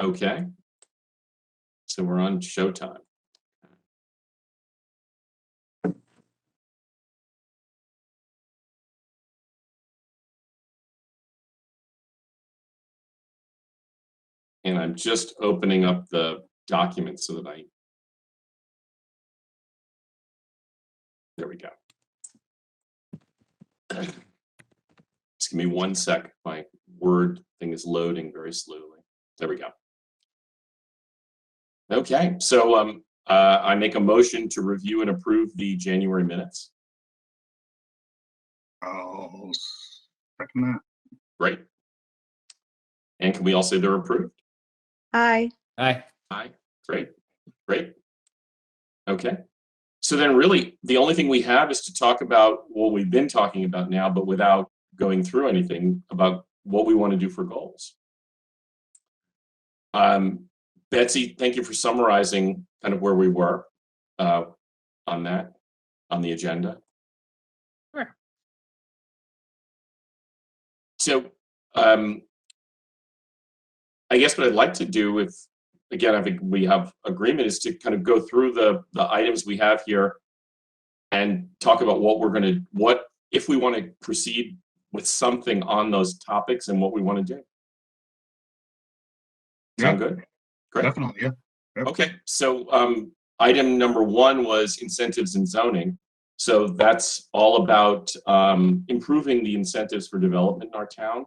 Okay. So we're on showtime. And I'm just opening up the document so that there we go. Just give me 1 sec. My Word thing is loading very slowly. There we go. Okay, so I make a motion to review and approve the January minutes. I'll second that. Great. And can we all say they're approved? Aye. Aye. Aye. Great. Great. Okay. So then really the only thing we have is to talk about what we've been talking about now, but without going through anything about what we want to do for goals. Betsy, thank you for summarizing kind of where we were on that, on the agenda. Sure. So I guess what I'd like to do, if again I think we have agreement, is to kind of go through the items we have here and talk about what if we want to proceed with something on those topics and what we want to do. Sound good? Great. Definitely, yeah. Yep. Okay, so item number 1 was incentives and zoning. So that's all about improving the incentives for development in our town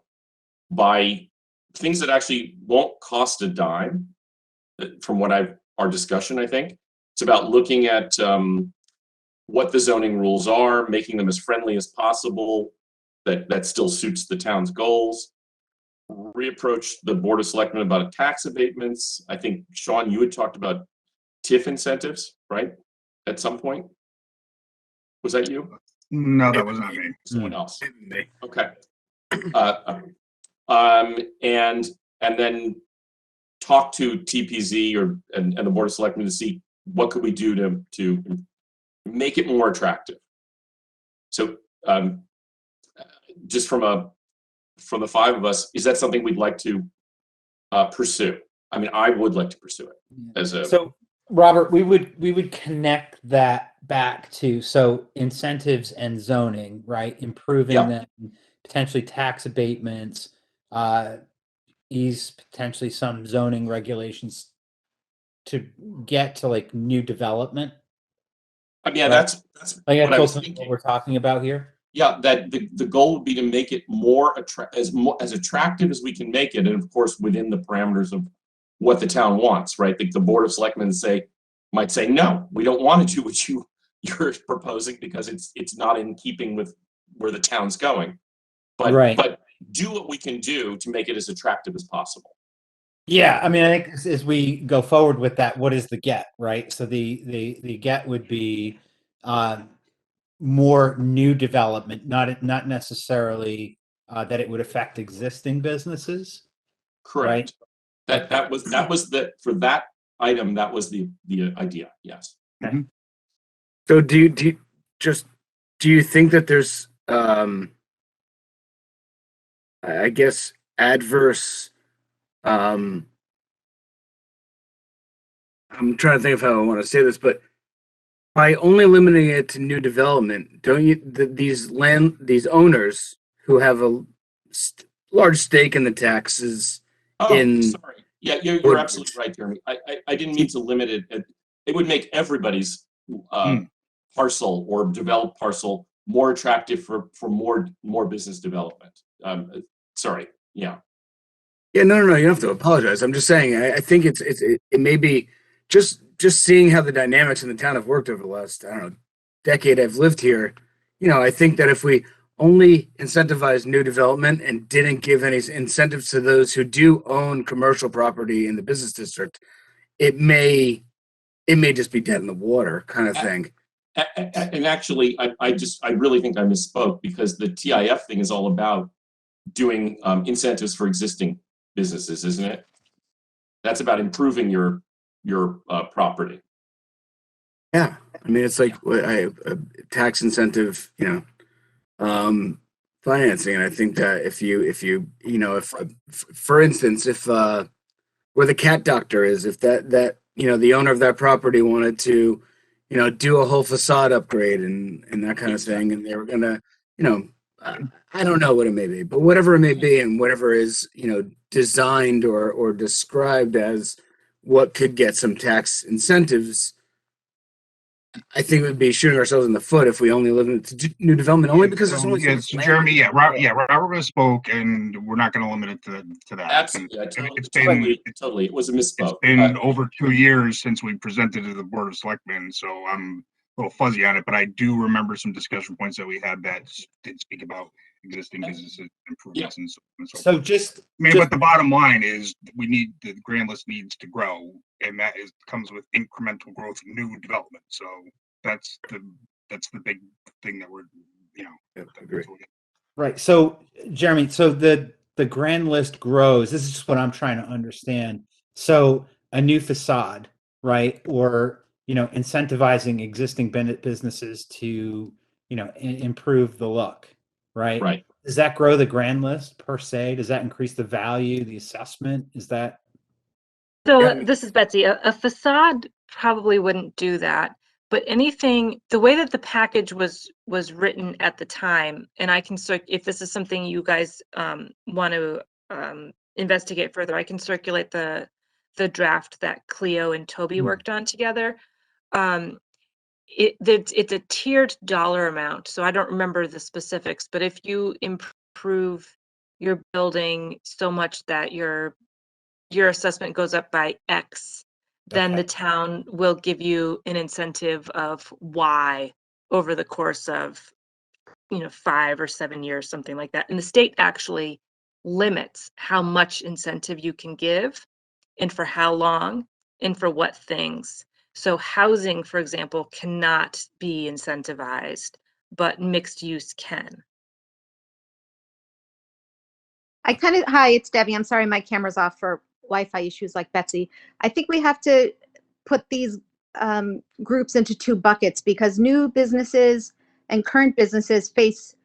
by things that actually won't cost a dime. From our discussion, I think it's about looking at what the zoning rules are, making them as friendly as possible, that still suits the town's goals. Reapproach the Board of Selectmen about tax abatements. I think, Sean, you had talked about TIF incentives, right? At some point. Was that you? No, that was not me. Someone else. Me. Okay. And then talk to TPZ and the Board of Selectmen to see what could we do to make it more attractive. So just from the 5 of us, is that something we'd like to pursue? I mean, I would like to pursue it So Robert, we would connect that back to incentives and zoning, right? Improving them, potentially tax abatements, ease potentially some zoning regulations to get to like new development. Yeah, right? that's what I was thinking. What we're talking about here. Yeah, that the goal would be to make it as attractive as we can make it, and of course within the parameters of what the town wants, right? The Board of Selectmen might say, no, we don't want to do what you're proposing because it's not in keeping with where the town's going. But do what we can do to make it as attractive as possible. Yeah, I mean, I think as we go forward with that, what is the get, right? So the get would be more new development, not necessarily that it would affect existing businesses. Correct. Right? That was for that item. That was the idea. Yes. Okay. So do you think that there's I guess adverse I'm trying to think of how I want to say this, but by only limiting it to new development, don't you these owners who have a large stake in the taxes sorry. Yeah, you're absolutely right, Jeremy. I didn't mean to limit it. It would make everybody's parcel or developed parcel more attractive for more business development. Sorry. Yeah. Yeah, no. You don't have to apologize. I'm just saying. I think it may be just seeing how the dynamics in the town have worked over the last decade I've lived here. I think that if we only incentivize new development and didn't give any incentives to those who do own commercial property in the business district, it may just be dead in the water kind of thing. And actually, I really think I misspoke because the TIF thing is all about doing incentives for existing businesses, isn't it? That's about improving your property. Yeah, I mean it's like a tax incentive, financing, and I think that if for instance, if where the cat doctor is. If that the owner of that property wanted to, do a whole facade upgrade and that kind of thing, and they were gonna, you know, I don't know what it may be, but whatever it may be, and whatever is designed or described as what could get some tax incentives, I think it would be shooting ourselves in the foot if we only live in new development, only because there's only so much so land. Jeremy, Robert misspoke, and we're not going to limit it to that. Absolutely, It's totally. It was a misspoke. It's been over 2 years since we presented to the Board of Selectmen, so I'm a little fuzzy on it, but I do remember some discussion points that we had that did speak about existing businesses improvements and so on and so So forth. just, But the bottom line is the grand list needs to grow, and that comes with incremental growth, new development. So that's the big thing that we're Agree. right. So Jeremy, so the grand list grows. This is just what I'm trying to understand. So a new facade, right? Or, incentivizing existing businesses to, improve the look, right? Right. Does that grow the grand list per se? Does that increase the value, the assessment? Is that? So Yeah. this is Betsy. A facade probably wouldn't do that, but anything, the way that the package was written at the time, and I can if this is something you guys want to investigate further, I can circulate the draft that Cleo and Toby worked on together. It's a tiered dollar amount, so I don't remember the specifics, but if you improve your building so much that your assessment goes up by X, then the town will give you an incentive of Y over the course of 5 or 7 years, something like that. And the state actually limits how much incentive you can give and for how long and for what things. So housing, for example, cannot be incentivized, but mixed use can. Hi, it's Debbie. I'm sorry, my camera's off for Wi-Fi issues like Betsy. I think we have to put these groups into 2 buckets because new businesses and current businesses face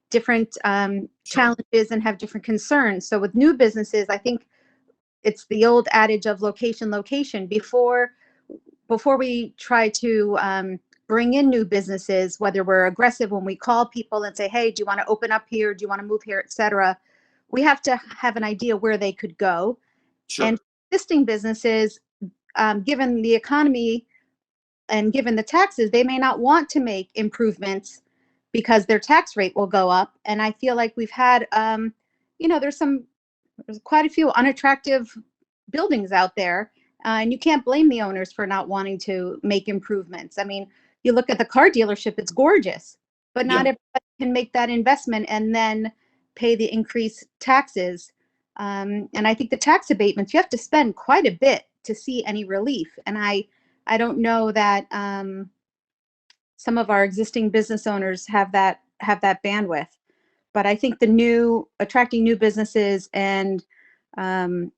different challenges and have different concerns. So with new businesses, I think it's the old adage of location. Before we try to bring in new businesses, whether we're aggressive when we call people and say, hey, do you want to open up here? Do you want to move here, et cetera? We have to have an idea where they could go. Sure. And existing businesses, given the economy and given the taxes, they may not want to make improvements because their tax rate will go up. And I feel like we've had, there's quite a few unattractive buildings out there. And you can't blame the owners for not wanting to make improvements. I mean, you look at the car dealership, it's gorgeous, but not everybody can make that investment and then pay the increased taxes. And I think the tax abatements, you have to spend quite a bit to see any relief. And I don't know that some of our existing business owners have that bandwidth. But I think attracting new businesses and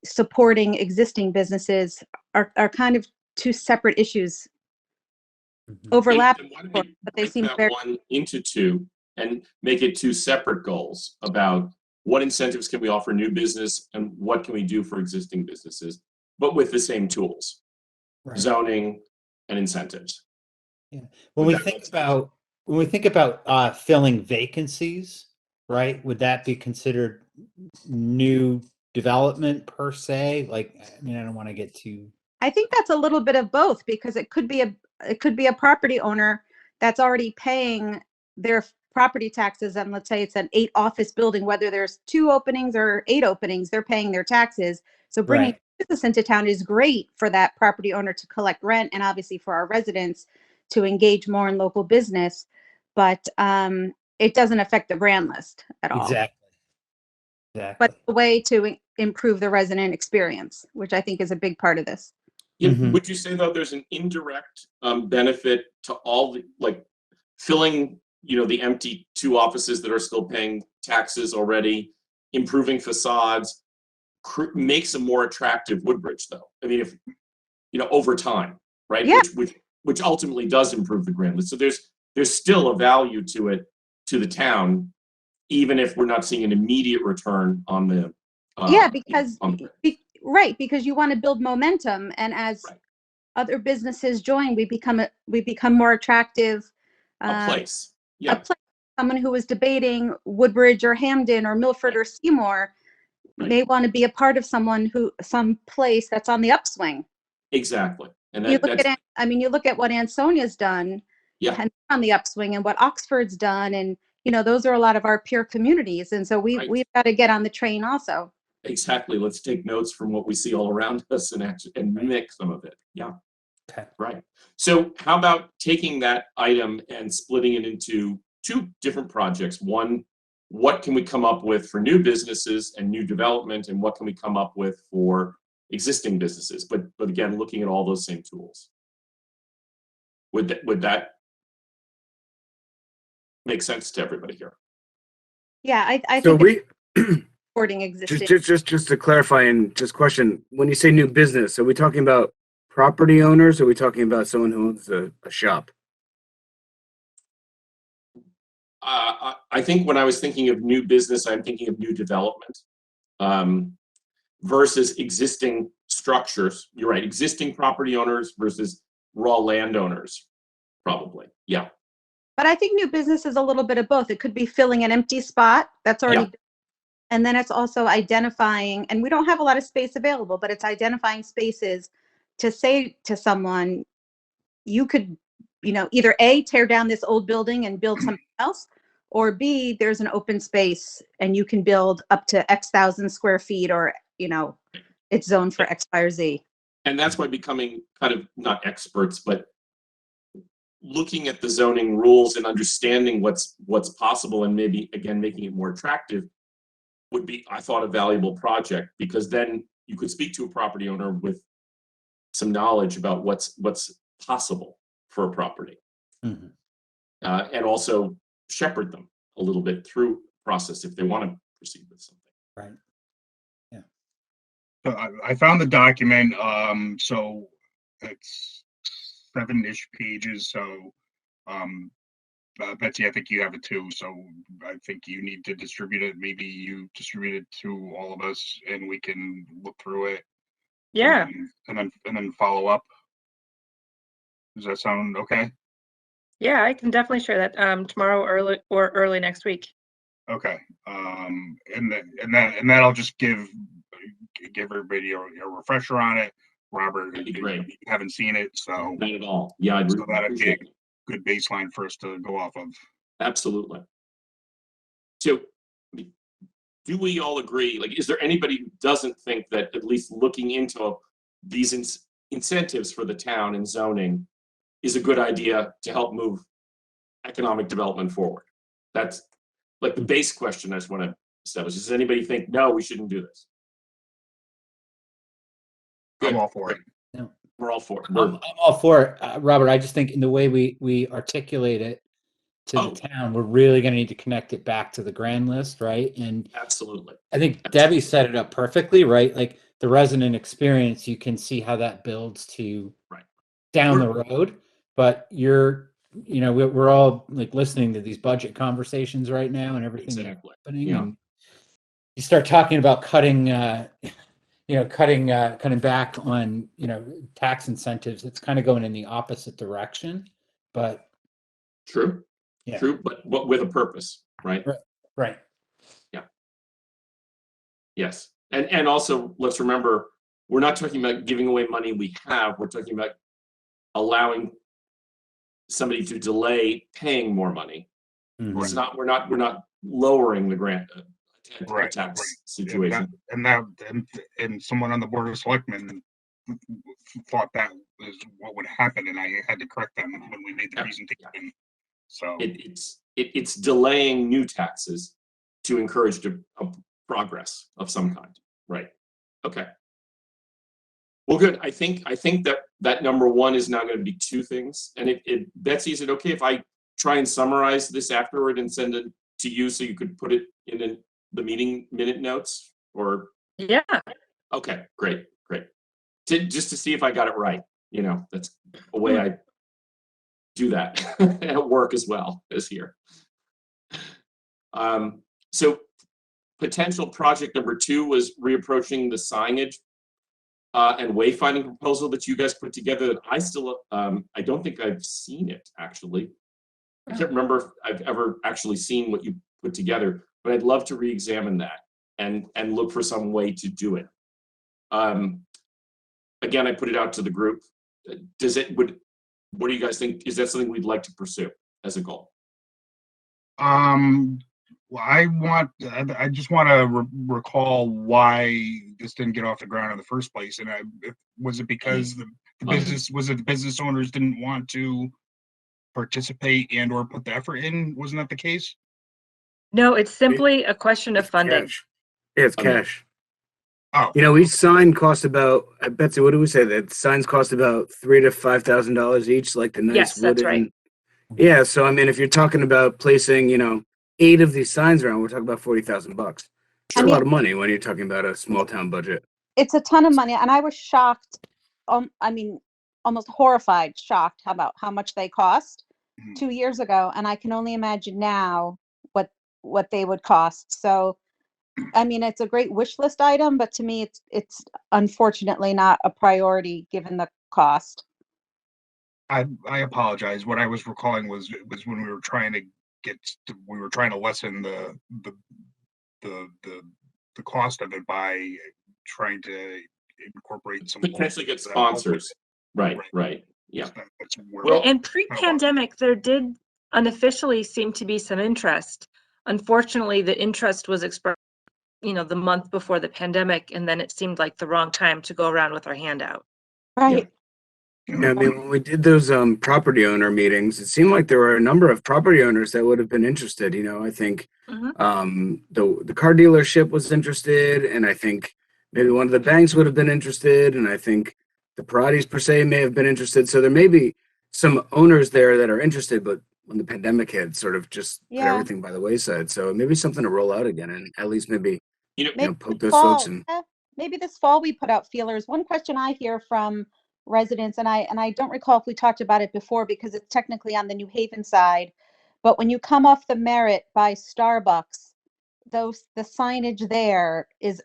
supporting existing businesses are kind of 2 separate issues. Overlap, but they seem that very one into 2 and make it 2 separate goals about what incentives can we offer new business and what can we do for existing businesses, but with the same tools, zoning and incentives. Yeah. When we think about filling vacancies, right? Would that be considered new development per se? Like, I mean, I don't want to get too. I think that's a little bit of both because it could be a property owner that's already paying their property taxes, and let's say it's an 8 office building, whether there's 2 openings or 8 openings, they're paying their taxes. So bringing business into town is great for that property owner to collect rent, and obviously for our residents to engage more in local business. But it doesn't affect the brand list at all. Exactly. But a way to improve the resident experience, which I think is a big part of this. Yeah, would you say though there's an indirect benefit to all the filling the empty 2 offices that are still paying taxes already, improving facades makes a more attractive Woodbridge though? I mean, if over time, right? Yeah. Which ultimately does improve the grand list. So there's still a value to it, to the town, even if we're not seeing an immediate return on the Because Right, because you want to build momentum, and as Right. other businesses join, we become more attractive. A place. A Yeah, place, someone who was debating Woodbridge or Hamden or Milford Right. or Seymour Right. may want to be a part of some place that's on the upswing. exactly. And You that's, you look at what Ansonia's done yeah, and on the upswing, and what Oxford's done, and those are a lot of our peer communities, and so right. we've got to get on the train also. Exactly. Let's take notes from what we see all around us and mimic some of it. Yeah. Okay. Right. So how about taking that item and splitting it into two different projects? One, what can we come up with for new businesses and new development, and what can we come up with for existing businesses? But again, looking at all those same tools. Would that make sense to everybody here? Yeah, I So think we supporting existing. just to clarify and just question, when you say new business, are we talking about property owners, or are we talking about someone who owns a shop? I think when I was thinking of new business, I'm thinking of new development versus existing structures. You're right, existing property owners versus raw landowners, probably. Yeah. But I think new business is a little bit of both. It could be filling an empty spot that's already, Yeah. and then it's also identifying, and we don't have a lot of space available, but it's identifying spaces to say to someone, you could, either A, tear down this old building and build something else, or B, there's an open space and you can build up to X thousand square feet, or, it's zoned for X, Y, or Z. And that's why becoming kind of not experts, but looking at the zoning rules and understanding what's possible, and maybe again making it more attractive, would be, I thought, a valuable project, because then you could speak to a property owner with some knowledge about what's possible for a property, Mhm. and also shepherd them a little bit through process if they want to proceed with something. Right. Yeah. So I found the document, so it's 7-ish pages, so, Betsy, I think you have it too, so I think you need to distribute it. Maybe you distribute it to all of us and we can look through it. Yeah. And then follow up. Does that sound okay? Yeah, I can definitely share that tomorrow early next week. Okay. And that'll just give everybody a refresher on it. Robert, That'd be you great. haven't seen it, so Not at all. Yeah, I'd So that'd be appreciate it. good baseline for us to go off of. Absolutely. So, do we all agree? Like, is there anybody who doesn't think that at least looking into these incentives for the town and zoning is a good idea to help move economic development forward? That's like the base question I just want to establish. Does anybody think, no, we shouldn't do this? I'm Good. all for it. We're all for it. I'm all for it, Robert. I just think in the way we articulate it to Oh. the town, we're really going to need to connect it back to the grand list, right? And Absolutely. I think Debbie set it up perfectly, right? Like the resident experience, you can see how that builds to Right. down the road. But we're all like listening to these budget conversations right now and everything that's Exactly. happening. Yeah. And you start talking about cutting back on, tax incentives. It's kind of going in the opposite direction, but True. yeah. True, but with a purpose, right? Right. Yes. And also, let's remember, we're not talking about giving away money we have. We're talking about allowing somebody to delay paying more money. Mhm. It's not, we're not lowering the grant Right, tax right. situation. And someone on the board of selectmen thought that was what would happen, and I had to correct them when we made the Yeah, presentation. So It's delaying new taxes to encourage a progress of some kind, right? Okay. Well, good. I think that number one is now going to be two things. And Betsy, is it okay if I try and summarize this afterward and send it to you so you could put it in the meeting minute notes? Or Yeah. okay, great. Just to see if I got it right. That's a way I do that at work as well as here. So potential project number two was reapproaching the signage and wayfinding proposal that you guys put together that I still, I don't think I've seen it actually. I can't remember if I've ever actually seen what you put together, but I'd love to re-examine that and look for some way to do it. Again, I put it out to the group. What do you guys think? Is that something we'd like to pursue as a goal? Well, I just want to recall why this didn't get off the ground in the first place. And was it because the business owners didn't want to participate and or put the effort in? Wasn't that the case? No, it's simply a question of funding. Cash. Yeah, it's cash. Oh, You know, each sign costs about, Betsy, what do we say? That signs cost about $3,000 to $5,000 each, like the nice Yes, that's wooden. right. Yeah, so I mean, if you're talking about placing, 8 of these signs around, we're talking about $40,000. It's a lot of money when you're talking about a small town budget. It's a ton of money, and I was shocked. I mean, almost horrified, shocked about how much they cost 2 years ago, and I can only imagine now what they would cost. So, I mean, it's a great wish list item, but to me, it's unfortunately not a priority given the cost. I apologize. What I was recalling was when we were trying to lessen the cost of it by trying to incorporate some Potentially get sponsors. Right. Yeah. That's where Well, And pre-pandemic, there did unofficially seem to be some interest. Unfortunately, the interest was expressed, the month before the pandemic, and then it seemed like the wrong time to go around with our hand out. Right. Yeah, I mean, when we did those property owner meetings, it seemed like there were a number of property owners that would have been interested. I think the car dealership was interested, and I think maybe one of the banks would have been interested, and I think the Paratis per se may have been interested. So there may be some owners there that are interested, but when the pandemic hit, sort of just put everything by the wayside. So maybe something to roll out again, and at least maybe poke those folks in. Maybe this fall we put out feelers. One question I hear from residents, and I don't recall if we talked about it before because it's technically on the New Haven side, but when you come off the Merritt by Starbucks, the signage there is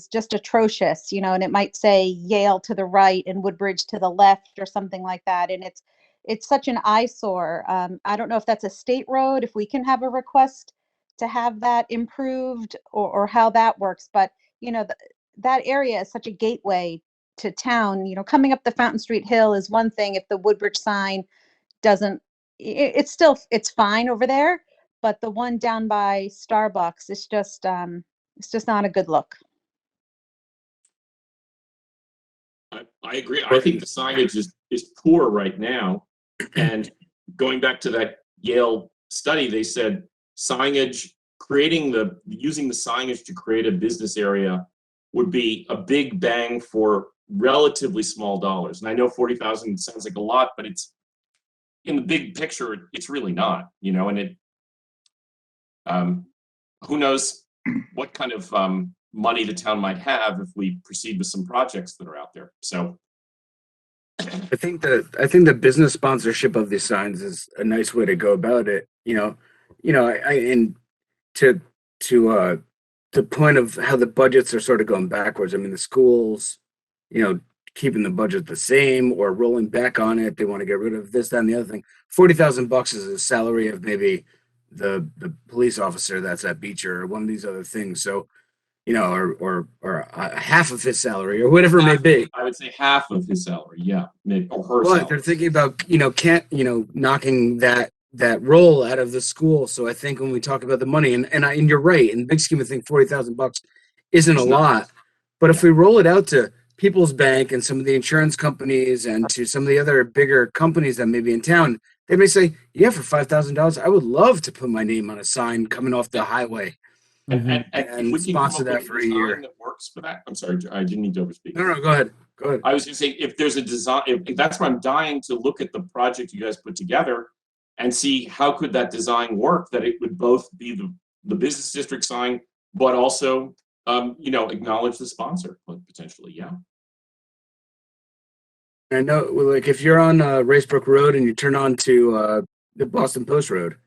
just atrocious, and it might say Yale to the right and Woodbridge to the left or something like that, and it's such an eyesore. I don't know if that's a state road, if we can have a request to have that improved or how that works, but that area is such a gateway to town. Coming up the Fountain Street Hill is one thing. If the Woodbridge sign doesn't, it's fine over there, but the one down by Starbucks is just not a good look. I agree. I think the signage is poor right now. And going back to that Yale study, they said signage, using the signage to create a business area would be a big bang for relatively small dollars. And I know 40,000 sounds like a lot, but it's in the big picture, it's really not, and who knows what kind of money the town might have if we proceed with some projects that are out there. So I think the business sponsorship of these signs is a nice way to go about it. And to the point of how the budgets are sort of going backwards. I mean, the schools, keeping the budget the same or rolling back on it. They want to get rid of this, that, and the other thing. $40,000 is a salary of maybe the police officer that's at Beecher or one of these other things. So, or half of his salary or whatever it may be. I would say half of his salary, yeah, maybe, or her But salary. they're thinking about, knocking that role out of the school. So I think when we talk about the money, and you're right, in the big scheme of things, $40,000 isn't a lot. But if we roll it out to People's Bank and some of the insurance companies and to some of the other bigger companies that may be in town, they may say, yeah, for $5,000, I would love to put my name on a sign coming off the highway and and we can sponsor come up that with for a year. that works for that. I'm sorry, I didn't need to overspeak. No, go ahead. I was going to say, if there's a design, if that's why I'm dying to look at the project you guys put together and see how could that design work, that it would both be the business district sign, but also, acknowledge the sponsor potentially. Yeah. I know, like if you're on Racebrook Road and you turn on to the Boston Post Road,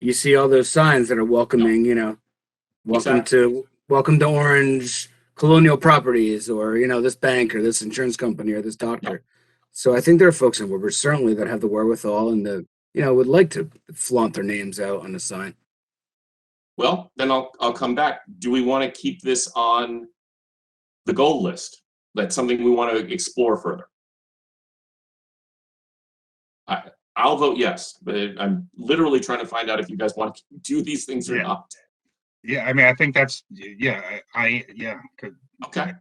you see all those signs that are welcoming, welcome to Orange, Colonial Properties or, this bank or this insurance company or this doctor. So I think there are folks in Woodbridge certainly that have the wherewithal and would like to flaunt their names out on the sign. Well, then I'll come back. Do we want to keep this on the goal list? That's something we want to explore further. I'll vote yes, but I'm literally trying to find out if you guys want to do these things or not. Yeah, I mean, I think that's, yeah, yeah. Okay.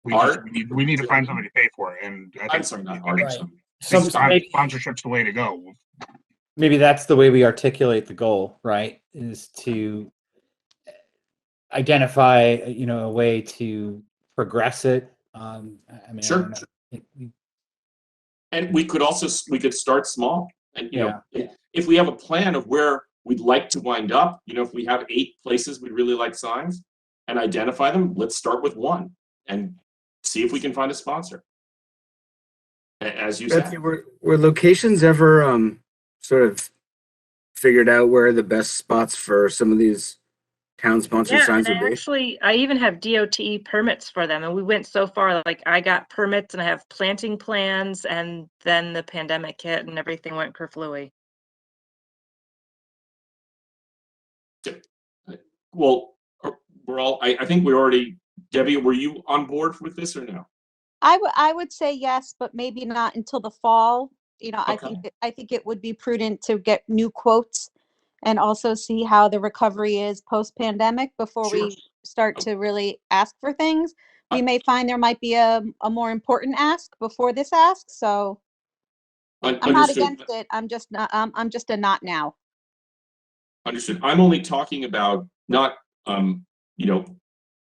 We need to find somebody to pay for it, and I think, I'm sorry, not Art. Right. sponsorship's the way to go. Maybe that's the way we articulate the goal, right? Is to identify, a way to progress it. I mean, I Sure. don't know. And we could start small. And, Yeah. if we have a plan of where we'd like to wind up, if we have 8 places we'd really like signs and identify them, let's start with 1 and see if we can find a sponsor. As you Betsy, said. were locations ever sort of figured out where the best spots for some of these town-sponsored Yeah, signs and would be? I even have DOT permits for them, and we went so far, like I got permits and I have planting plans, and then the pandemic hit and everything went kerflooey. Well, I think we already, Debbie, were you on board with this or no? I would say yes, but maybe not until the fall. Okay. I think it would be prudent to get new quotes and also see how the recovery is post-pandemic before Sure. we start to really ask for things. We Uh, may find there might be a more important ask before this ask, so I'm not Understood. against it. I'm just a not now. Understood. I'm only talking about not,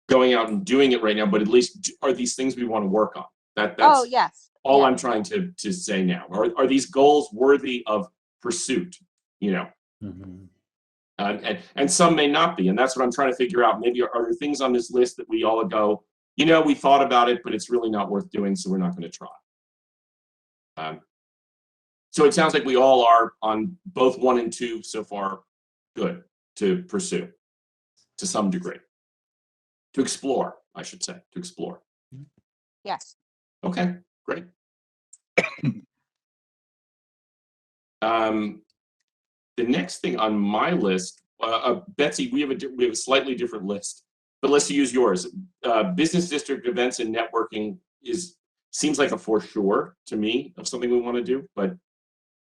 going out and doing it right now, but at least are these things we want to work on? Oh, That's yes. all Yeah. I'm trying to say now. Are these goals worthy of pursuit? Mhm. And some may not be, and that's what I'm trying to figure out. Maybe are there things on this list that we all go, we thought about it, but it's really not worth doing, so we're not going to try. So it sounds like we all are on both 1 and 2 so far. Good to pursue to some degree. To explore, I should say, to explore. Yes. Okay, great. The next thing on my list, Betsy, we have a slightly different list, but let's use yours. Business district events and networking seems like a for sure to me of something we want to do, but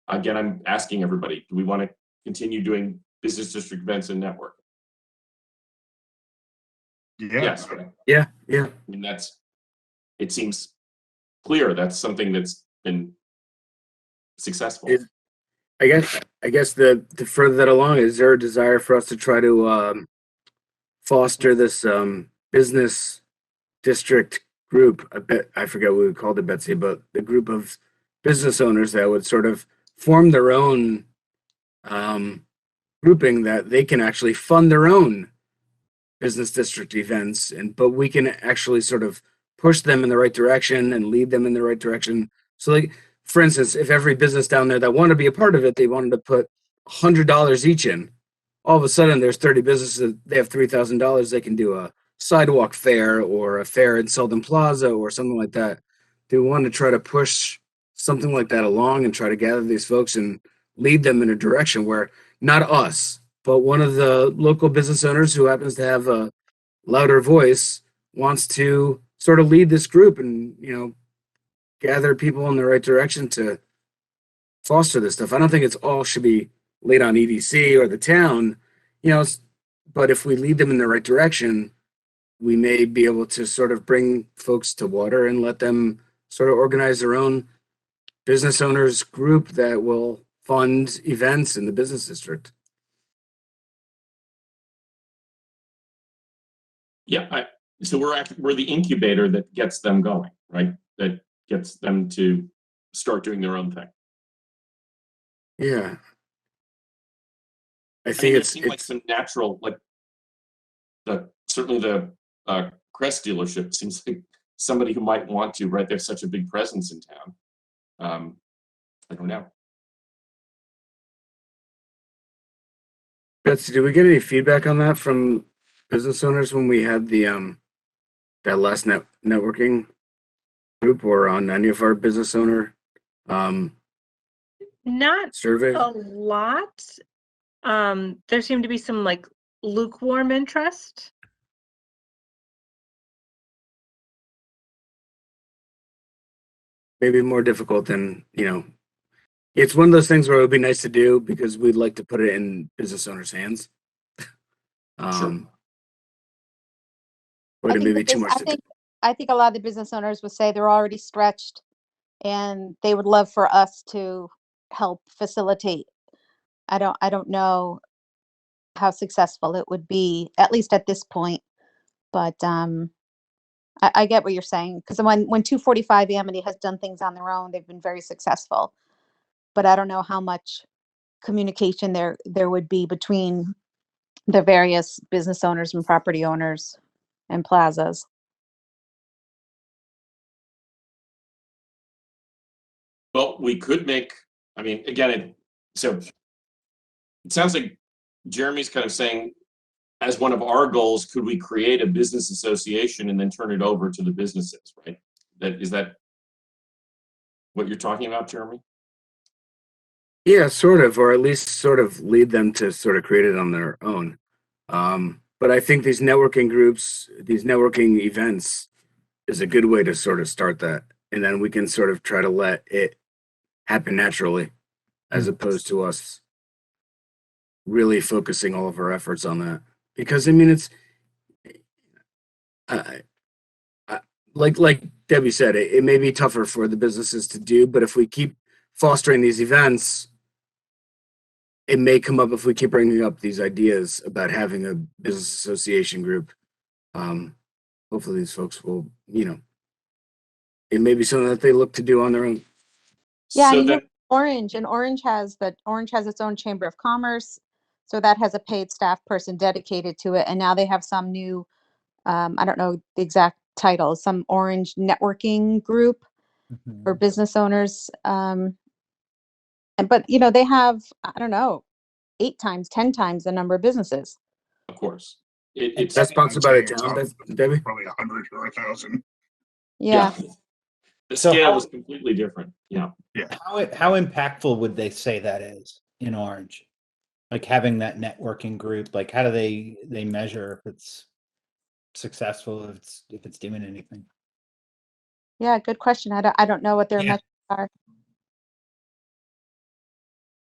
again, I'm asking everybody, do we want to continue doing business district events and networking? Yeah. Yes. Yeah. I mean, it seems clear that's something that's been successful. I guess the further that along, is there a desire for us to try to foster this business district group? I forget what we called it, Betsy, but the group of business owners that would sort of form their own grouping that they can actually fund their own business district events, but we can actually sort of push them in the right direction and lead them in the right direction. So, like, for instance, if every business down there that wanted to be a part of it, they wanted to put $100 each in, all of a sudden there's 30 businesses, they have $3,000, they can do a sidewalk fair or a fair in Selden Plaza or something like that. They want to try to push something like that along and try to gather these folks and lead them in a direction where not us, but one of the local business owners who happens to have a louder voice wants to sort of lead this group and, gather people in the right direction to foster this stuff. I don't think it's all should be laid on EDC or the town, but if we lead them in the right direction, we may be able to sort of bring folks to water and let them sort of organize their own business owners group that will fund events in the business district. Yeah, so we're the incubator that gets them going, right? That gets them to start doing their own thing. Yeah. I I think mean, it seemed like some natural, like certainly the Crest dealership seems like somebody who might want to, right? There's such a big presence in town. I don't know. Betsy, did we get any feedback on that from business owners when we had the that last networking group or on any of our business owner Not survey? a lot. There seemed to be some like lukewarm interest. Maybe more difficult than, it's one of those things where it would be nice to do because we'd like to put it in business owners' hands. Sure. But it may be too much I to think I think a lot of the business owners would say they're already stretched and they would love for us to help facilitate. I don't know how successful it would be, at least at this point. But I get what you're saying, because when 245 Amity has done things on their own, they've been very successful. But I don't know how much communication there would be between the various business owners and property owners and plazas. Well, we could make, I mean, again, so it sounds like Jeremy's kind of saying, as one of our goals, could we create a business association and then turn it over to the businesses, right? Is that what you're talking about, Jeremy? Yeah, sort of, or at least sort of lead them to sort of create it on their own. But I think these networking groups, these networking events is a good way to sort of start that. And then we can sort of try to let it happen naturally as opposed to us really focusing all of our efforts on that. Because I mean, it's like Debbie said, it may be tougher for the businesses to do, but if we keep fostering these events, it may come up if we keep bringing up these ideas about having a business association group. Hopefully these folks will, it may be something that they look to do on their own. Yeah, So and you then, have Orange, and Orange has its own Chamber of Commerce, so that has a paid staff person dedicated to it. And now they have some new, I don't know the exact title, some Orange networking group for business owners. But they have, I don't know, 8 times, 10 times the number of businesses. of course, it's That's sponsored by the town, Debbie? Probably 100 or 1,000. Yeah. The So scale how- is completely different. Yeah. How impactful would they say that is in Orange? Like having that networking group, like how do they measure if it's successful, if it's doing anything? Yeah, good question. I don't know what their Yeah. metrics are.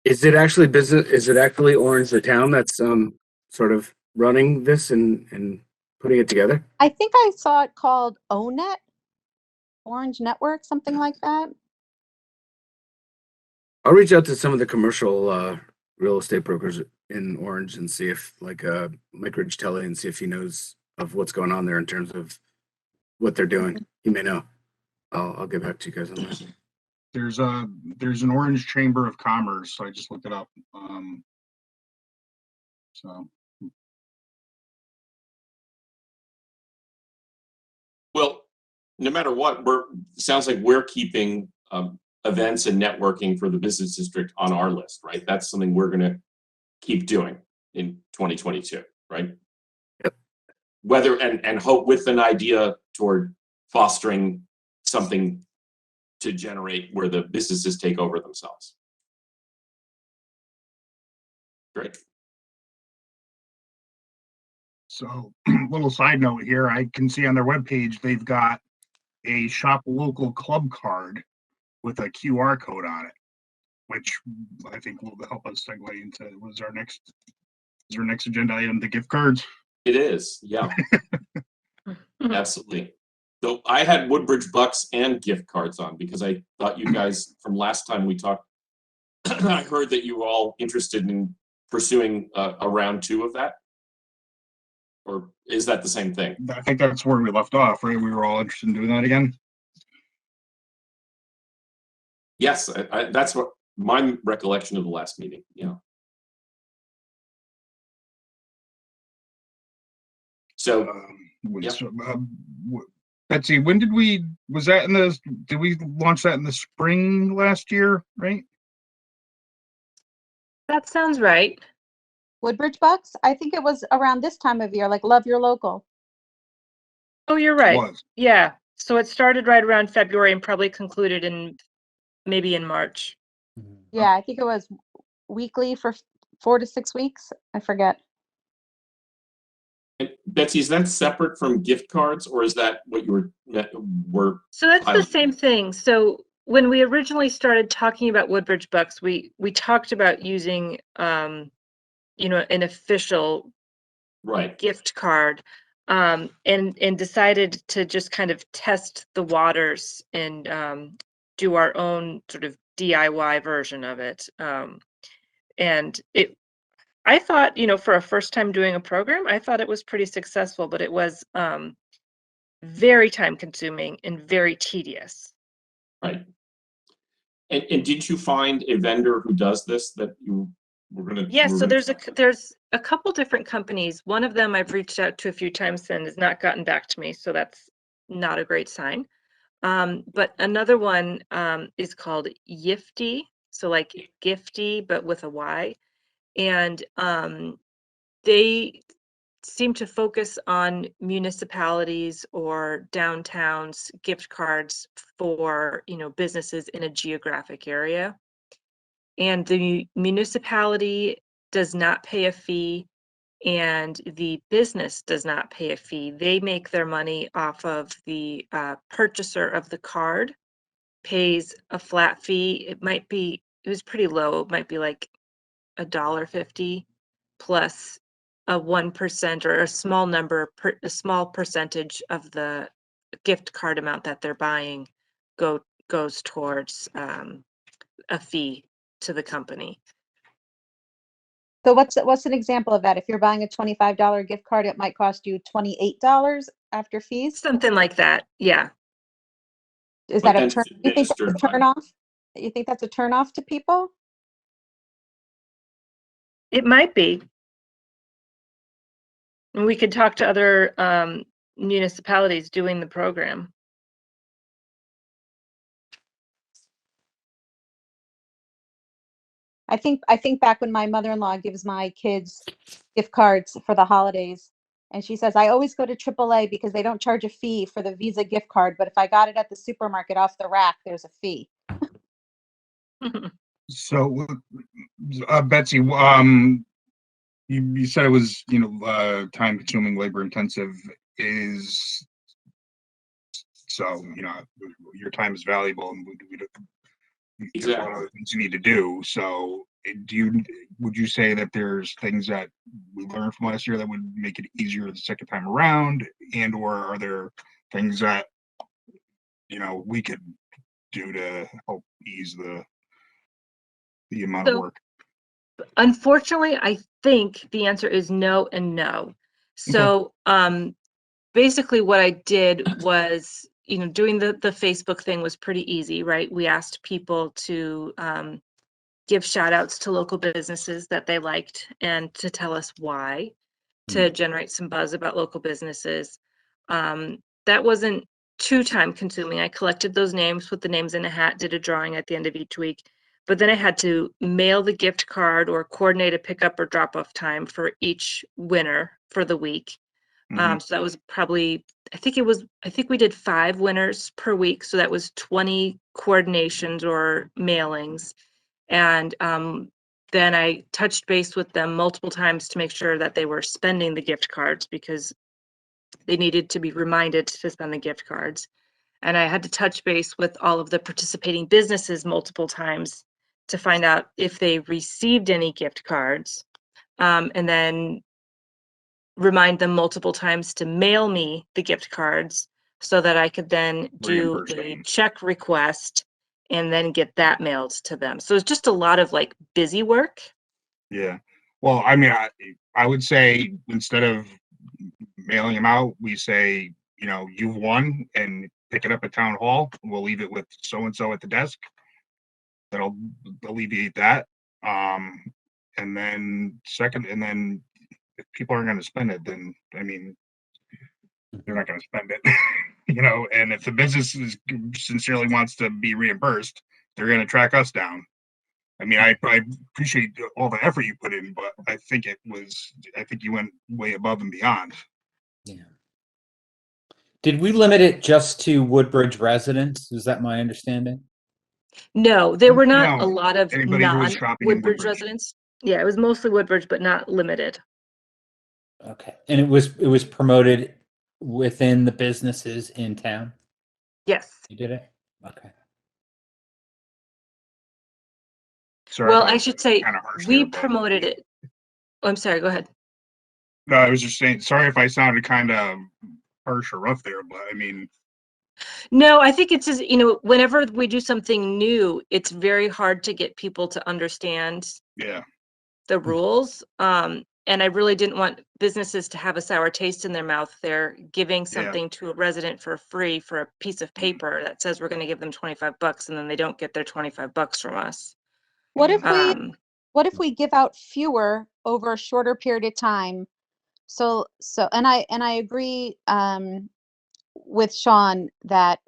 Is it actually business? Is it actually Orange, the town, that's sort of running this and putting it together? I think I saw it called ONET, Orange Network, something like that. I'll reach out to some of the commercial real estate brokers in Orange and see if, like, Mike Ridge Telly, and see if he knows of what's going on there in terms of what they're doing. He may know. I'll get back to you guys on that. There's an Orange Chamber of Commerce. So I just looked it up. So Well, no matter what, sounds like we're keeping events and networking for the business district on our list, right? That's something we're going to keep doing in 2022, right? Yep. Whether and hope with an idea toward fostering something to generate where the businesses take over themselves. Great. So, little side note here, I can see on their webpage they've got a shop local club card with a QR code on it, which I think will help us segue into our next agenda item, the gift cards. It is, yeah. Absolutely. So I had Woodbridge Bucks and gift cards on because I thought you guys, from last time we talked, I heard that you were all interested in pursuing a round 2 of that. Or is that the same thing? I think that's where we left off, right? We were all interested in doing that again. Yes, that's what my recollection of the last meeting. Yeah. So, yeah. Betsy, when did we launch that in the spring last year, right? That sounds right. Woodbridge Bucks, I think it was around this time of year, like Love Your Local. Oh, you're right. Was. Yeah. So it started right around February and probably concluded in maybe in March. Yeah, I think it was weekly for 4 to 6 weeks. I forget. And Betsy, is that separate from gift cards, or is that what you were So that's the piloting? same thing. So when we originally started talking about Woodbridge Bucks, we talked about using an official Right. gift card, and decided to just kind of test the waters and do our own sort of DIY version of it. And I thought, for a first time doing a program, I thought it was pretty successful, but it was very time consuming and very tedious. Right. And did you find a vendor who does this that you were going to? Yeah, so there's a couple different companies. One of them I've reached out to a few times and has not gotten back to me, so that's not a great sign. But another one is called Yifty, so like Gifty, but with a Y. And they seem to focus on municipalities or downtowns gift cards for, businesses in a geographic area. And the municipality does not pay a fee and the business does not pay a fee. They make their money off of the purchaser of the card, pays a flat fee. It was pretty low. It might be like $1.50 plus a 1% or a small percentage of the gift card amount that they're buying goes towards a fee to the company. So what's an example of that? If you're buying a $25 gift card, it might cost you $28 after fees. Something like that. Yeah. Is But that a then turn? it's You think that's administered a by- turn off? You think that's a turn off to people? It might be. And we could talk to other municipalities doing the program. I think back when my mother-in-law gives my kids gift cards for the holidays, and she says, I always go to AAA because they don't charge a fee for the Visa gift card, but if I got it at the supermarket off the rack, there's a fee. So, Betsy, you said it was, time consuming, labor intensive. Is so, your time is valuable, and there's a lot of other things you need to do. So, would you say that there's things that we learned from last year that would make it easier the second time around, or are there things that we could do to help ease the amount of So, work? unfortunately, I think the answer is no and no. So, basically what I did was, doing the Facebook thing was pretty easy, right? We asked people to give shout outs to local businesses that they liked and to tell us why, to generate some buzz about local businesses. That wasn't too time consuming. I collected those names, put the names in a hat, did a drawing at the end of each week. But then I had to mail the gift card or coordinate a pickup or drop off time for each winner for the week. So that was probably, I think we did 5 winners per week. So that was 20 coordinations or mailings. And then I touched base with them multiple times to make sure that they were spending the gift cards because they needed to be reminded to spend the gift cards. And I had to touch base with all of the participating businesses multiple times to find out if they received any gift cards. And then remind them multiple times to mail me the gift cards so that I could then do a Reimbursement. check request and then get that mailed to them. So it's just a lot of like busy work. Yeah. Well, I mean, I would say instead of mailing them out, we say, you've won, and pick it up at town hall. We'll leave it with so and so at the desk. That'll alleviate that. And then if people aren't going to spend it, then I mean, they're not going to spend it. And if the business sincerely wants to be reimbursed, they're going to track us down. I mean, I appreciate all the effort you put in, but I think you went way above and beyond. Yeah. Did we limit it just to Woodbridge residents? Is that my understanding? No, there were not No, a lot of anybody who was shopping in non-Woodbridge Woodbridge. residents. Yeah, it was mostly Woodbridge, but not limited. Okay. And it was promoted within the businesses in town? Yes. You did it? Okay. Sorry Well, if I should say kinda harsh we there, but- promoted it. Oh, I'm sorry, go ahead. No, I was just saying, sorry if I sounded kind of harsh or rough there, but I mean, No, I think it's just, whenever we do something new, it's very hard to get people to understand yeah, the rules. And I really didn't want businesses to have a sour taste in their mouth. They're giving something to a resident for free for a piece of paper that says we're going to give them $25, and then they don't get their $25 from us. What if we Um, what if we give out fewer over a shorter period of time? So and I agree with Sean that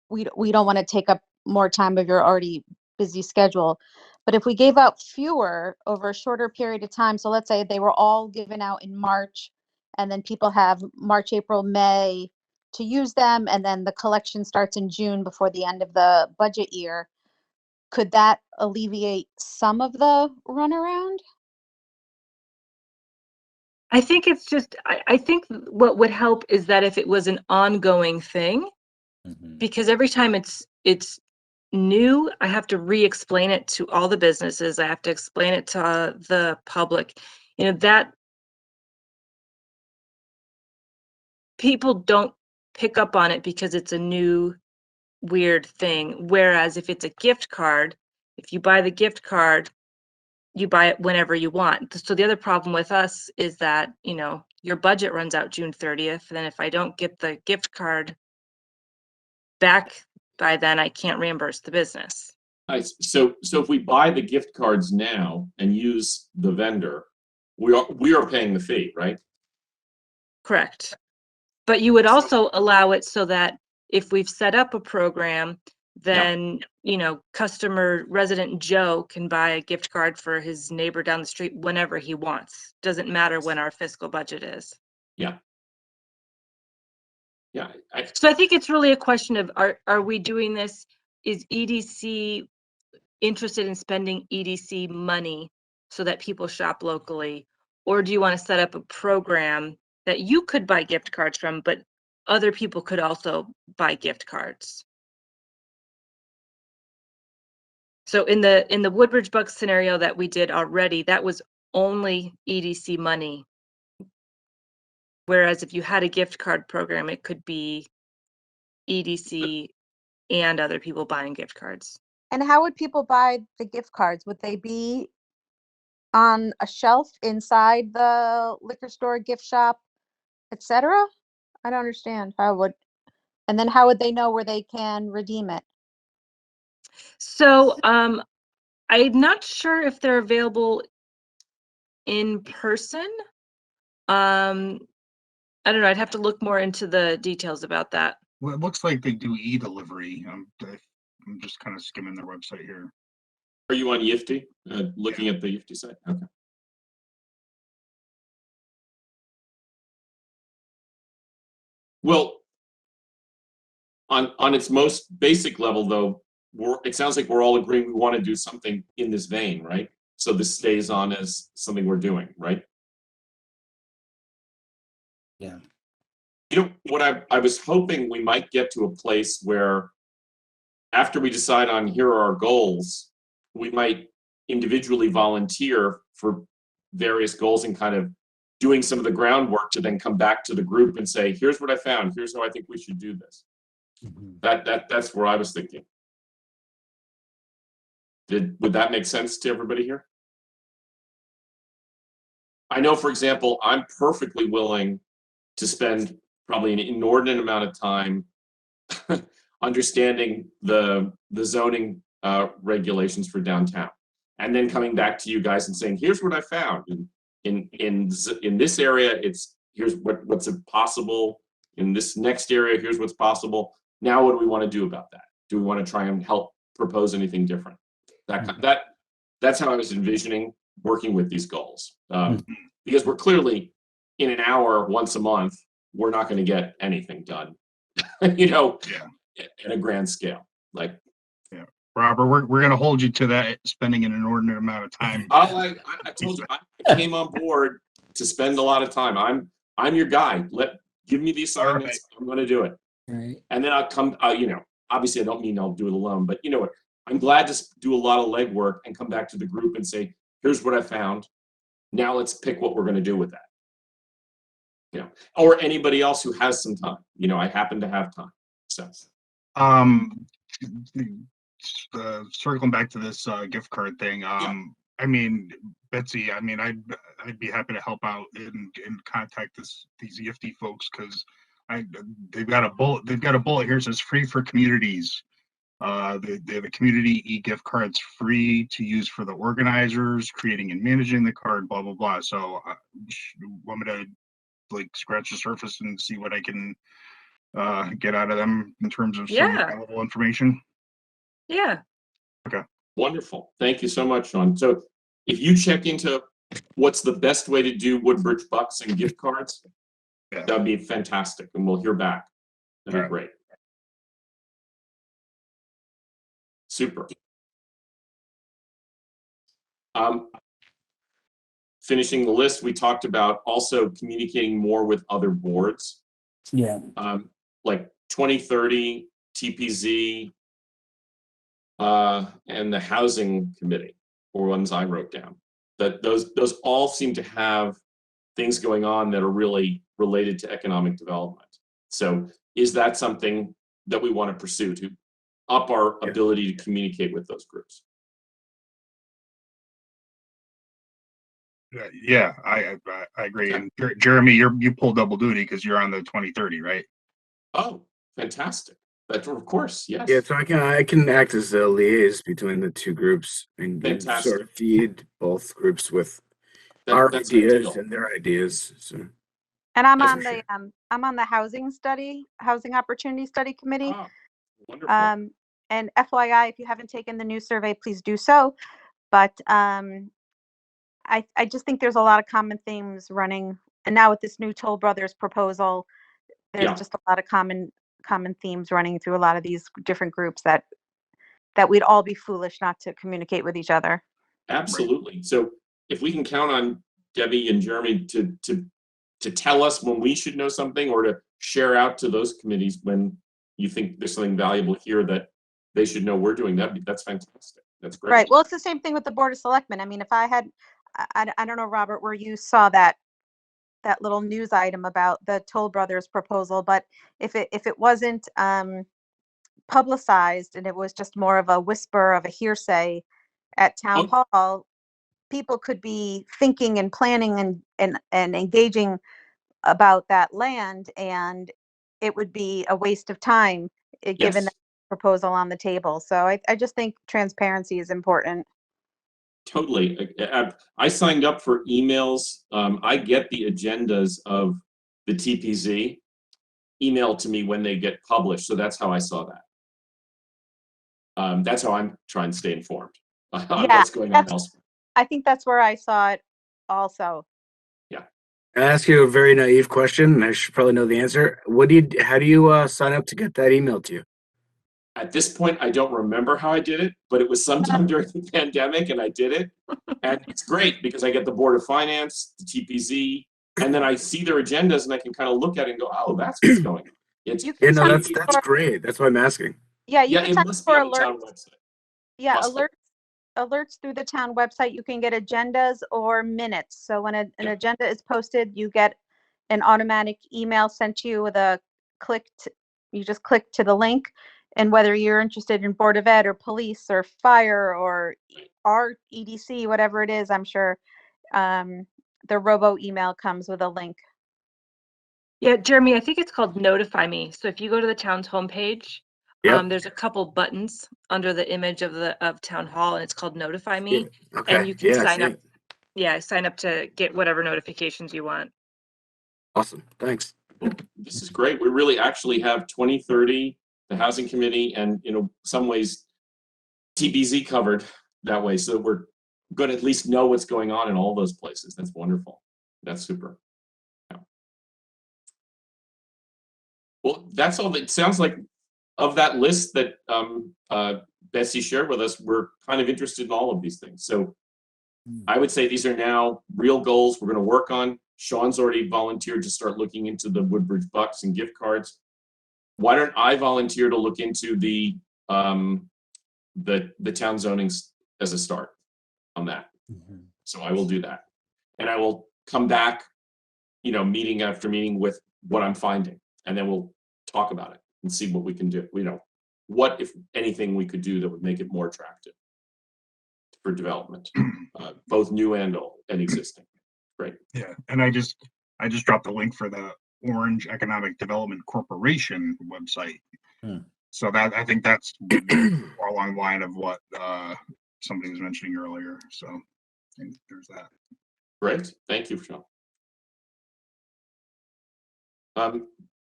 we don't want to take up more time of your already busy schedule. But if we gave out fewer over a shorter period of time, so let's say they were all given out in March, and then people have March, April, May to use them, and then the collection starts in June before the end of the budget year, could that alleviate some of the runaround? I think it's just, I think what would help is that if it was an ongoing thing, Mhm. because every time it's new, I have to re-explain it to all the businesses. I have to explain it to the public. That people don't pick up on it because it's a new weird thing. Whereas if it's a gift card, if you buy the gift card, you buy it whenever you want. So the other problem with us is that, your budget runs out June 30th. And then if I don't get the gift card back by then, I can't reimburse the business. So if we buy the gift cards now and use the vendor, we are paying the fee, right? Correct. But you would also allow it so that if we've set up a program, then, customer resident Joe can buy a gift card for his neighbor down the street whenever he wants. Doesn't matter when our fiscal budget is. Yeah. So I think it's really a question of, are we doing this? Is EDC interested in spending EDC money so that people shop locally? Or do you want to set up a program that you could buy gift cards from, but other people could also buy gift cards? So in the Woodbridge Bucks scenario that we did already, that was only EDC money. Whereas if you had a gift card program, it could be EDC and other people buying gift cards. And how would people buy the gift cards? Would they be on a shelf inside the liquor store, gift shop, etc.? I don't understand and then how would they know where they can redeem it? So I'm not sure if they're available in person. I don't know. I'd have to look more into the details about that. well, it looks like they do e-delivery. I'm just kind of skimming their website here. Are you on Yifty? Looking at the Yifty site? Okay. Well, on its most basic level, though, it sounds like we're all agreeing we want to do something in this vein, right? So this stays on as something we're doing, right? Yeah. What I was hoping we might get to a place where after we decide on here are our goals, we might individually volunteer for various goals and kind of doing some of the groundwork to then come back to the group and say, here's what I found, here's how I think we should do this. Mhm. That's where I was thinking. Would that make sense to everybody here? I know, for example, I'm perfectly willing to spend probably an inordinate amount of time understanding the zoning regulations for downtown, and then coming back to you guys and saying, here's what I found in this area. Here's what's possible in this next area. Here's what's possible. Now, what do we want to do about that? Do we want to try and help propose anything different? That's how I was envisioning working with these goals, because we're clearly in an hour once a month we're not going to get anything done, you know, Yeah. at a grand scale. Like, Robert, we're going to hold you to that, spending an inordinate amount of time. oh, I told you, I came on board to spend a lot of time. I'm your guy. Give me the assignments. I'm going to do it. Right. And then I'll come, you know, obviously I don't mean I'll do it alone, but you know what? I'm glad to do a lot of legwork and come back to the group and say, here's what I found. Now let's pick what we're going to do with that. You know, or anybody else who has some time. You know, I happen to have time. So, Circling back to this gift card thing. I mean, Betsy, I mean, I'd be happy to help out and contact these Gifty folks, because they've got a bullet here that says free for communities. They have a community e-gift cards free to use for the organizers, creating and managing the card, blah, blah, blah. So want me to like scratch the surface and see what I can get out of them in terms of some valuable information? Yeah. Okay. Wonderful. Thank you so much, Sean. So if you check into what's the best way to do Woodbridge bucks and gift cards, that'd be fantastic. And we'll hear back. That'd be great. Super. Finishing the list, we talked about also communicating more with other boards. Yeah. Like 2030, TPZ, and the housing committee, or ones I wrote down. That those all seem to have things going on that are really related to economic development. So is that something that we want to pursue to up our ability to communicate with those groups? Yeah, I agree. And Jeremy, you pull double duty because you're on the 2030, right? Oh, fantastic. That's of course, yes. Yeah, so I can act as a liaison between the two groups and sort of feed both groups with our ideas ideal. and their ideas. So. And I'm on the housing opportunity study committee. Oh, wonderful. And FYI, if you haven't taken the new survey, please do so. But I just think there's a lot of common themes running, and now with this new Toll Brothers proposal, there's just a lot of common themes running through a lot of these different groups that we'd all be foolish not to communicate with each other. Absolutely. So if we can count on Debbie and Jeremy to tell us when we should know something, or to share out to those committees when you think there's something valuable here that they should know we're doing, that's fantastic. That's great. Right. Well, it's the same thing with the Board of Selectmen. I mean, if I had, I don't know, Robert, where you saw that little news item about the Toll Brothers proposal, but if it wasn't publicized and it was just more of a whisper, of a hearsay at town hall, people could be thinking and planning and engaging about that land, and it would be a waste of time given the proposal on the table. So I just think transparency is important. Totally. I signed up for emails. I get the agendas of the TPZ emailed to me when they get published. So that's how I saw that. That's how I'm trying to stay informed on what's going on elsewhere. I think that's where I saw it also. Yeah. I ask you a very naive question, and I should probably know the answer. How do you sign up to get that email to you? At this point, I don't remember how I did it, but it was sometime during the pandemic, and I did it. And it's great because I get the Board of Finance, the TPZ, and then I see their agendas, and I can kind of look at it and go, "Oh, that's what's going on." That's great. That's why I'm asking. Yeah, it must be on the town website. Yeah, alerts through the town website. You can get agendas or minutes. So when an agenda is posted, you get an automatic email sent to you with a you just click to the link. And whether you're interested in Board of Ed or police or fire or our EDC, whatever it is, I'm sure the robo email comes with a link. Yeah, Jeremy, I think it's called Notify Me. So if you go to the town's homepage, there's a couple buttons under the image of Town Hall, and it's called Notify Me. Yeah. Okay. And you can sign up. Yeah, sign up to get whatever notifications you want. Awesome. Thanks. This is great. We really actually have 2030, the Housing Committee, and some ways TPZ covered that way, so we're going to at least know what's going on in all those places. That's wonderful. That's super. Well, that's all. It sounds like of that list that Betsy shared with us, we're kind of interested in all of these things. So I would say these are now real goals we're going to work on. Sean's already volunteered to start looking into the Woodbridge bucks and gift cards. Why don't I volunteer to look into the town zonings as a start on that? So I will do that, and I will come back, meeting after meeting with what I'm finding, and then we'll talk about it and see what we can do. What, if anything, we could do that would make it more attractive for development, both new and old and existing. Great. Yeah, and I just dropped the link for the Orange Economic Development Corporation website. So that, I think that's more along the line of what somebody was mentioning earlier. So I think there's that. Great. Thank you, Sean.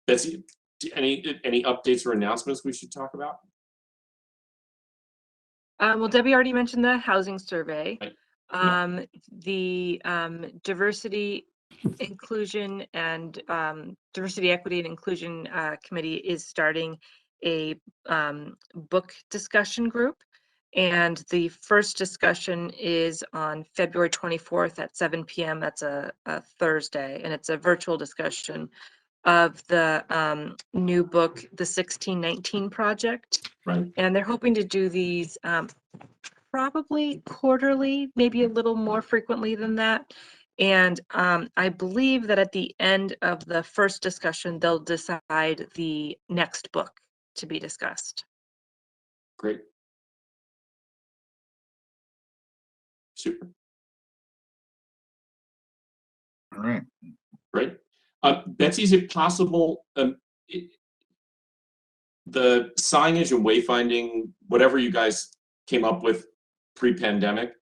Betsy, any updates or announcements we should talk about? Well, Debbie already mentioned the housing survey. Right. The diversity, inclusion, and diversity, equity, and inclusion committee is starting a book discussion group. And the first discussion is on February 24th at 7 p.m. That's a Thursday, and it's a virtual discussion of the new book, The 1619 Project. Right. And they're hoping to do these probably quarterly, maybe a little more frequently than that. And I believe that at the end of the first discussion, they'll decide the next book to be discussed. Great. Super. All right. Great. Betsy, is it possible, the signage and wayfinding, whatever you guys came up with pre-pandemic,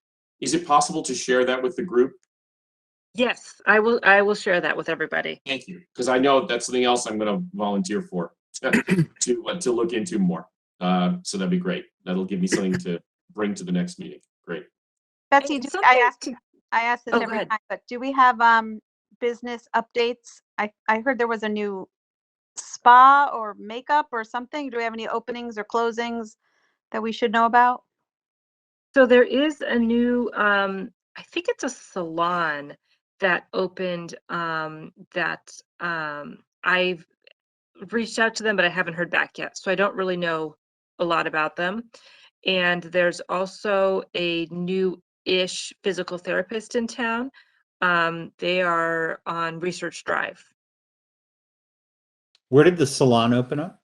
is it possible to share that with the group? Yes, I will share that with everybody. Thank you, because I know that's something else I'm going to volunteer for to look into more. So that'd be great. That'll give me something to bring to the next meeting. Great. Betsy, And I ask this Oh, go every ahead. time, but do we have business updates? I heard there was a new spa or makeup or something. Do we have any openings or closings that we should know about? So there is a new, I think it's a salon that opened that I've reached out to them, but I haven't heard back yet. So I don't really know a lot about them. And there's also a new-ish physical therapist in town. They are on Research Drive. Where did the salon open up?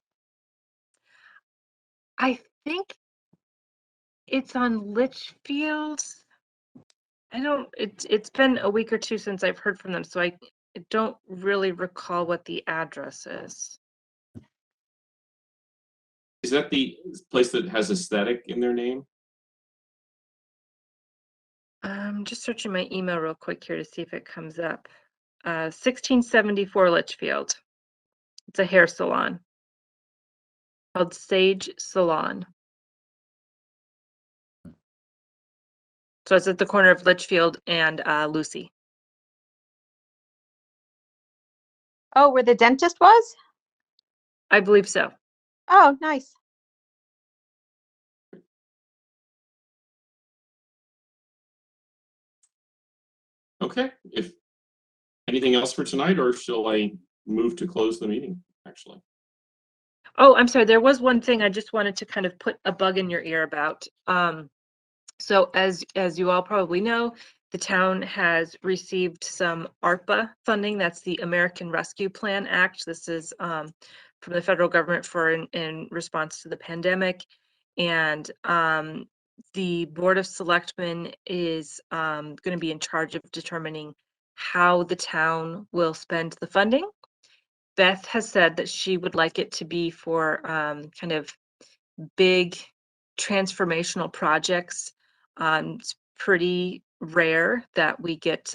I think it's on Litchfield. It's been a week or two since I've heard from them, so I don't really recall what the address is. Is that the place that has aesthetic in their name? I'm just searching my email real quick here to see if it comes up. 1674 Litchfield. It's a hair salon called Sage Salon. So it's at the corner of Litchfield and Lucy. Oh, where the dentist was? I believe so. Oh, nice. Okay. If anything else for tonight, or shall I move to close the meeting, actually? Oh, I'm sorry. There was one thing I just wanted to kind of put a bug in your ear about. So as you all probably know, the town has received some ARPA funding. That's the American Rescue Plan Act. This is from the federal government for in response to the pandemic. And the Board of Selectmen is going to be in charge of determining how the town will spend the funding. Beth has said that she would like it to be for kind of big transformational projects. It's pretty rare that we get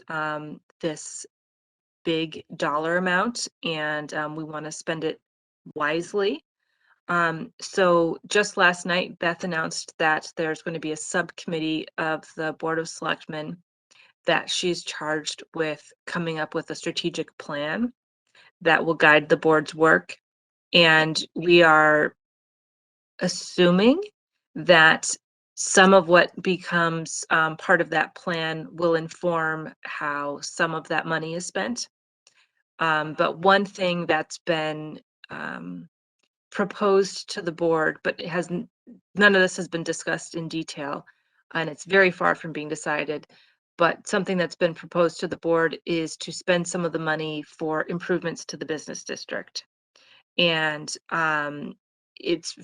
this big dollar amount, and we want to spend it wisely. So just last night, Beth announced that there's going to be a subcommittee of the Board of Selectmen that she's charged with coming up with a strategic plan that will guide the board's work. And we are assuming that some of what becomes part of that plan will inform how some of that money is spent. But one thing that's been proposed to the board, but it hasn't, none of this has been discussed in detail, and it's very far from being decided. But something that's been proposed to the board is to spend some of the money for improvements to the business district. And it's,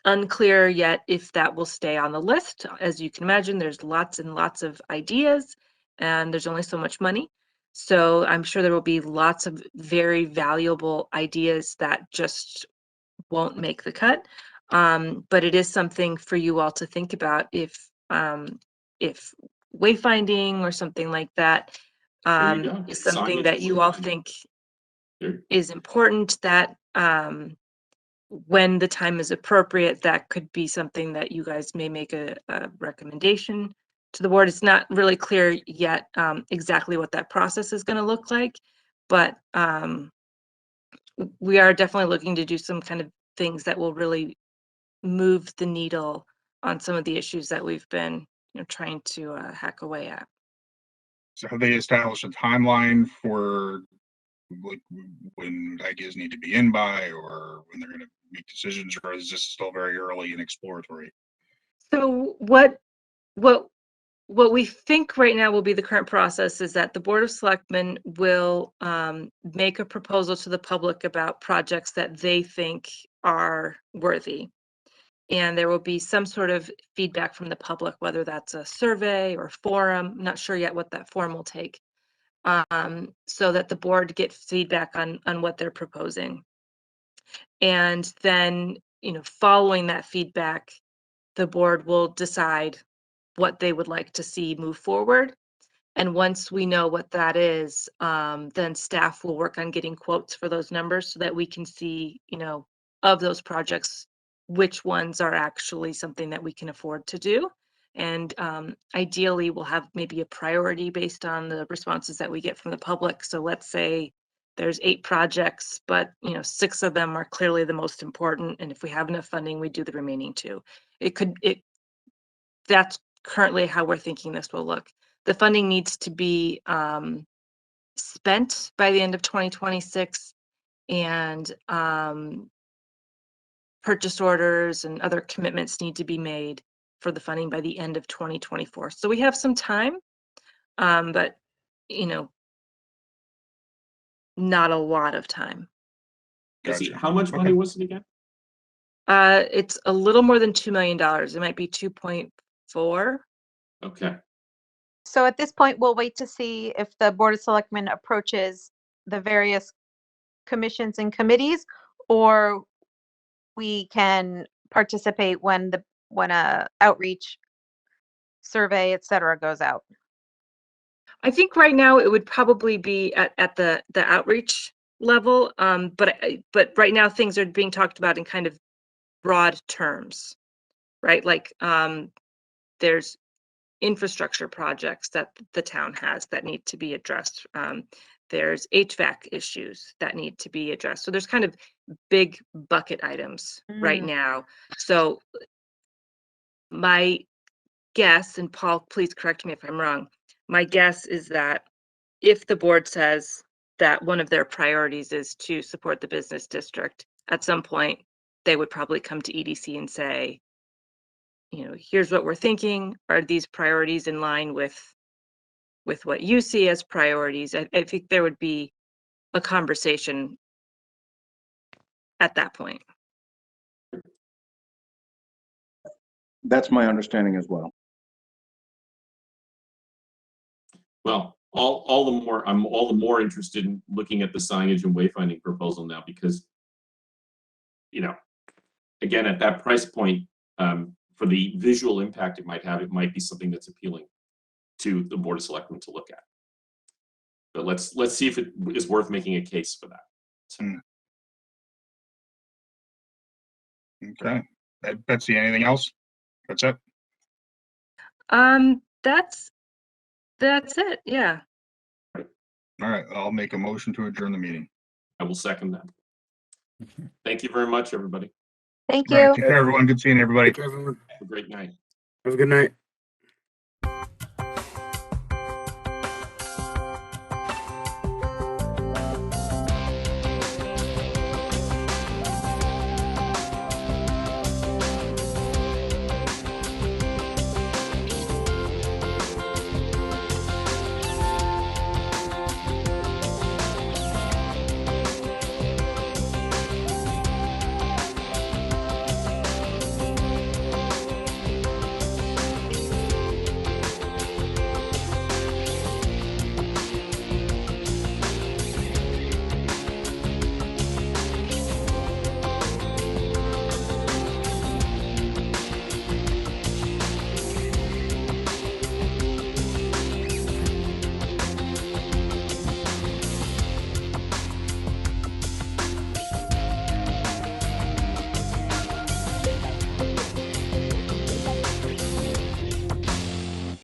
unclear yet if that will stay on the list. As you can imagine, there's lots and lots of ideas, and there's only so much money. So I'm sure there will be lots of very valuable ideas that just won't make the cut. But it is something for you all to think about if wayfinding or something like that There you go. is something Signage that is you all wayfinding. think There- is important, that when the time is appropriate, that could be something that you guys may make a recommendation to the board. It's not really clear yet exactly what that process is going to look like, but we are definitely looking to do some kind of things that will really move the needle on some of the issues that we've been trying to hack away at. So have they established a timeline for like when ideas need to be in by, or when they're going to make decisions, or is this still very early and exploratory? So what we think right now will be the current process is that the Board of Selectmen will make a proposal to the public about projects that they think are worthy. And there will be some sort of feedback from the public, whether that's a survey or forum. I'm not sure yet what that form will take, so that the board gets feedback on what they're proposing. And then, following that feedback, the board will decide what they would like to see move forward. And once we know what that is, then staff will work on getting quotes for those numbers so that we can see, of those projects, which ones are actually something that we can afford to do. And ideally, we'll have maybe a priority based on the responses that we get from the public. So let's say there's 8 projects, but 6 of them are clearly the most important. And if we have enough funding, we do the remaining 2. That's currently how we're thinking this will look. The funding needs to be spent by the end of 2026, and purchase orders and other commitments need to be made for the funding by the end of 2024. So we have some time, but not a lot of time. Jesse, Gotcha. how much money Okay. was it again? It's a little more than $2 million. It might be 2.4. Okay. So at this point, we'll wait to see if the Board of Selectmen approaches the various commissions and committees, or we can participate when a outreach survey, et cetera, goes out. I think right now it would probably be at the outreach level, but right now things are being talked about in kind of broad terms, right? Like there's infrastructure projects that the town has that need to be addressed. There's HVAC issues that need to be addressed. So there's kind of big bucket items right now. So my guess, and Paul, please correct me if I'm wrong, my guess is that if the board says that one of their priorities is to support the business district, at some point they would probably come to EDC and say, here's what we're thinking. Are these priorities in line with what you see as priorities? I think there would be a conversation at that point. That's my understanding as well. Well, all the more I'm all the more interested in looking at the signage and wayfinding proposal now, because again, at that price point, for the visual impact it might have, it might be something that's appealing to the Board of Selectmen to look at. But let's see if it is worth making a case for that. So, Okay. Betsy, anything else? That's it. That's it. Yeah. All right. I'll make a motion to adjourn the meeting. I will second that. Thank you very much, everybody. Thank All right, you. take care, everyone. Good seeing everybody. Take care, everyone. Have a great night. Have a good night.